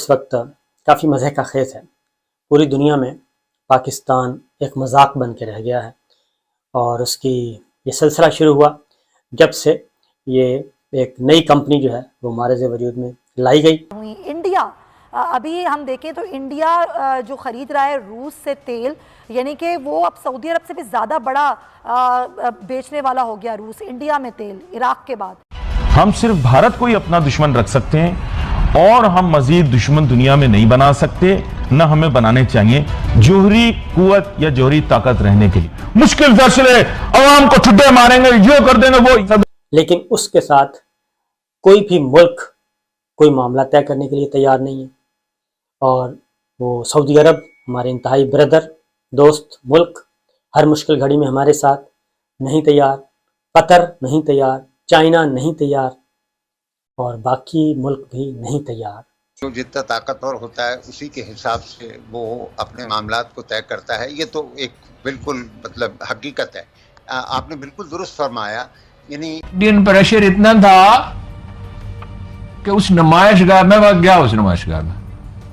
اس وقت کافی مزے کا خیز ہے۔ پوری دنیا میں پاکستان ایک مذاق بن کے رہ گیا ہے، اور اس کی یہ سلسلہ شروع ہوا جب سے یہ ایک نئی کمپنی جو ہے وہ معرض وجود میں لائی گئی۔ انڈیا ابھی ہم دیکھیں تو انڈیا جو خرید رہا ہے روس سے تیل، یعنی کہ وہ اب سعودی عرب سے بھی زیادہ بڑا بیچنے والا ہو گیا روس انڈیا میں تیل، عراق کے بعد۔ ہم صرف بھارت کو ہی اپنا دشمن رکھ سکتے ہیں اور ہم مزید دشمن دنیا میں نہیں بنا سکتے، نہ ہمیں بنانے چاہیے جوہری قوت یا جوہری طاقت رہنے کے لیے۔ مشکل فیصلے عوام کو ٹھڈے ماریں گے، یہ کر دیں گے وہ، لیکن اس کے ساتھ کوئی بھی ملک کوئی معاملہ طے کرنے کے لیے تیار نہیں ہے، اور وہ سعودی عرب ہمارے انتہائی بردر دوست ملک ہر مشکل گھڑی میں ہمارے ساتھ نہیں تیار، قطر نہیں تیار، چائنا نہیں تیار، اور باقی ملک بھی نہیں تیار۔ جو جتنا طاقتور ہوتا ہے اسی کے حساب سے وہ اپنے معاملات کو طے کرتا ہے۔ یہ تو ایک بالکل حقیقت ہے۔ آپ نے بالکل درست فرمایا، یعنی انڈین پریشر اتنا تھا کہ اس نمائش گاہ میں گیا، اس نمائش گاہ میں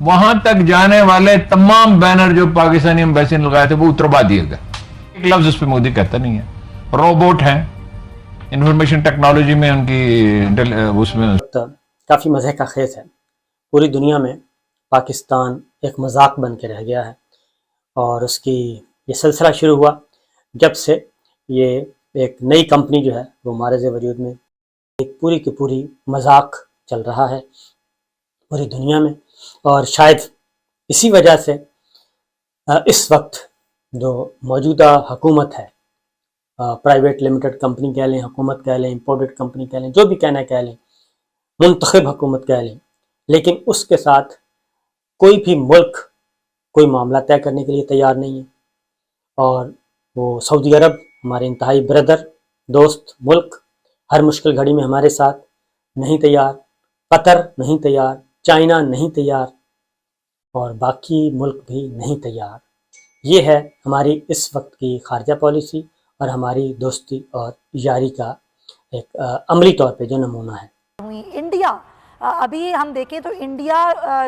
وہاں تک جانے والے تمام بینر جو پاکستانی ایمبیسی نے لگائے تھے وہ اتروا دیے گئے۔ ایک لفظ اس پہ مودی کہتا نہیں ہے۔ روبوٹ ہیں، انفارمیشن ٹیکنالوجی میں ان کی اس میں کافی مزے کا خیز ہے۔ پوری دنیا میں پاکستان ایک مذاق بن کے رہ گیا ہے، اور اس کی یہ سلسلہ شروع ہوا جب سے یہ ایک نئی کمپنی جو ہے وہ معرض وجود میں ایک پوری کی پوری مذاق چل رہا ہے پوری دنیا میں۔ اور شاید اسی وجہ سے اس وقت جو موجودہ حکومت ہے، پرائیویٹ لمیٹڈ کمپنی کہہ لیں، حکومت کہہ لیں، امپورٹڈ کمپنی کہہ لیں، جو بھی کہنا کہہ لیں، منتخب حکومت کہہ لیں، لیکن اس کے ساتھ کوئی بھی ملک کوئی معاملہ طے کرنے کے لیے تیار نہیں ہے، اور وہ سعودی عرب ہمارے انتہائی بردر دوست ملک ہر مشکل گھڑی میں ہمارے ساتھ نہیں تیار، قطر نہیں تیار، چائنا نہیں تیار، اور باقی ملک بھی نہیں تیار۔ یہ ہے ہماری اس وقت کی خارجہ پالیسی اور ہماری دوستی اور یاری کا ایک عملی طور پہ جو نمونہ ہے۔ انڈیا ابھی ہم دیکھیں تو انڈیا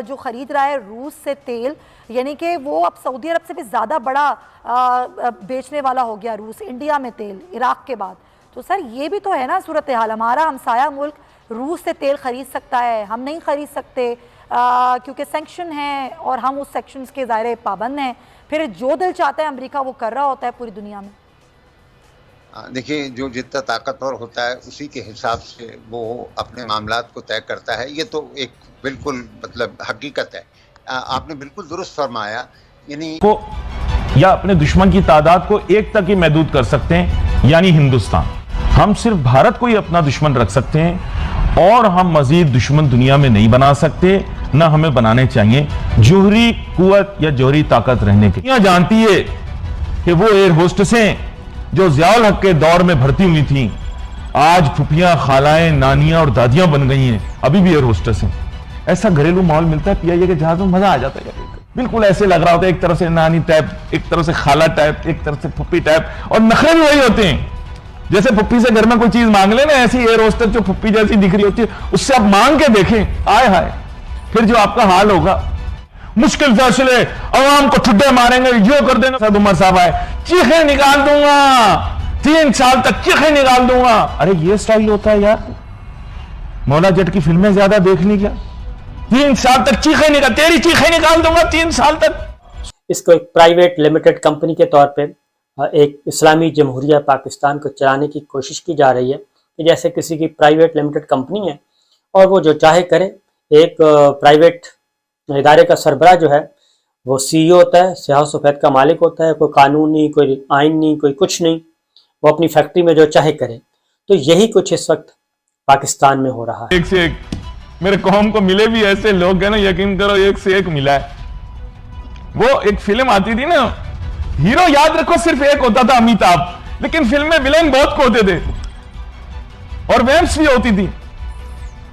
جو خرید رہا ہے روس سے تیل، یعنی کہ وہ اب سعودی عرب سے بھی زیادہ بڑا بیچنے والا ہو گیا روس انڈیا میں تیل، عراق کے بعد۔ تو سر یہ بھی تو ہے نا صورتحال، ہمارا ہمسایہ ملک روس سے تیل خرید سکتا ہے، ہم نہیں خرید سکتے کیونکہ سینکشن ہیں اور ہم اس سینکشنز کے ظاہر پابند ہیں، پھر جو دل چاہتا ہے امریکہ وہ کر رہا ہوتا ہے پوری دنیا میں۔ دیکھیں، جو جتنا طاقتور ہوتا ہے اسی کے حساب سے وہ اپنے معاملات کو طے کرتا ہے۔ یہ تو ایک بالکل حقیقت ہے۔ آپ نے بالکل درست فرمایا، یعنی یا اپنے دشمن کی تعداد کو ایک تک ہی محدود کر سکتے ہیں، یعنی ہندوستان۔ ہم صرف بھارت کو ہی اپنا دشمن رکھ سکتے ہیں اور ہم مزید دشمن دنیا میں نہیں بنا سکتے، نہ ہمیں بنانے چاہیے جوہری قوت یا جوہری طاقت رہنے کے لیے۔ جانتی ہے کہ وہ ایئر ہوسٹسیں جو ضیاء الحق کے دور میں بھرتی ہوئی تھیں آج پھپھیاں، خالائیں، نانیاں اور دادیاں بن گئی ہیں، ابھی بھی ایئر ہوسٹس ہیں۔ ایسا گھریلو ماحول ملتا ہے پی آئی اے کے جہاز میں، مزہ آ جاتا ہے۔ بالکل ایسے لگ رہا ہوتا ہے ایک طرف سے نانی ٹائپ، ایک طرف سے خالہ ٹائپ، ایک طرف سے پھپھی ٹائپ، اور نخرے بھی وہی ہوتے ہیں۔ جیسے پھپھی سے گھر میں کوئی چیز مانگ لے نا، ایسی ایئر ہوسٹس جو پھپھی جیسی دکھ رہی ہوتی ہے، اس سے آپ مانگ کے دیکھیں، آئے ہائے پھر جو آپ کا حال ہوگا۔ مشکل فیصلے عوام کو ٹھڈے ماریں گے، یہ کر دیں گے۔ سعد عمر صاحب آئے، چیخیں نکال دوں گا، 3 سال تک چیخیں نکال دوں گا۔ ارے یہ سٹائل ہوتا ہے یار؟ مولا جٹ کی فلمیں زیادہ دیکھ لی کیا؟ 3 سال تک چیخیں نکال، تیری چیخیں نکال دوں گا 3 سال تک۔ اس کو ایک پرائیویٹ لمیٹڈ کمپنی کے طور پہ ایک اسلامی جمہوریہ پاکستان کو چلانے کی کوشش کی جا رہی ہے کہ جیسے کسی کی پرائیویٹ لمیٹڈ کمپنی ہے اور وہ جو چاہے کرے۔ ایک پرائیویٹ ادارے کا سربراہ جو ہے وہ سی ای او ہوتا ہے، سیاہ و سفید کا مالک ہوتا ہے، کوئی قانون نہیں، کوئی آئین نہیں، کوئی کچھ نہیں، وہ اپنی فیکٹری میں جو چاہے کرے۔ تو یہی کچھ اس وقت پاکستان میں ہو رہا ہے۔ ایک سے ایک میرے قوم کو ملے بھی ایسے لوگ ہیں نا، یقین کرو ایک سے ایک ملا ہے۔ وہ ایک فلم آتی تھی نا، ہیرو یاد رکھو صرف ایک ہوتا تھا، امیتابھ، لیکن فلم میں ولین بہت کو ہوتے تھے اور ویمپس بھی ہوتی تھی،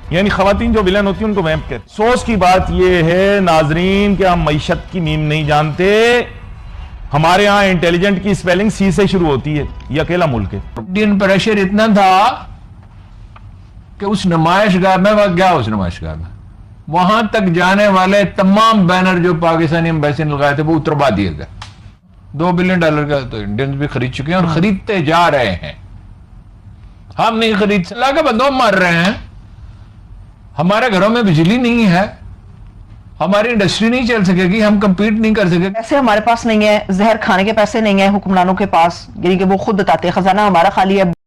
یعنی خواتین جو ولین ہوتی ہیں ان کو ویمپ کہتے ہیں۔ افسوس کی بات یہ ہے ناظرین کہ ہم معیشت کی میم نہیں جانتے۔ ہمارے ہاں انٹیلیجنٹ کی سپیلنگ سی سے شروع ہوتی ہے، یہ اکیلا ملک ہے۔ انڈین پریشر اتنا تھا کہ اس نمائش گاہ میں گیا، اس نمائش گاہ میں وہاں تک جانے والے تمام بینر جو پاکستانی ایمبیسی نے لگائے تھے وہ اتروا دیے گئے. $2 بلین کا تو انڈینز بھی خرید چکے ہیں اور خریدتے جا رہے ہیں. ہم نہیں خرید اللہ کے بندوں مر رہے ہیں. ہمارے گھروں میں بجلی نہیں ہے, ہماری انڈسٹری نہیں چل سکے گی, ہم کمپیٹ نہیں کر سکے. پیسے ہمارے پاس نہیں ہے, زہر کھانے کے پیسے نہیں ہیں حکمرانوں کے پاس, یعنی کہ وہ خود بتاتے ہیں خزانہ ہمارا خالی ہے.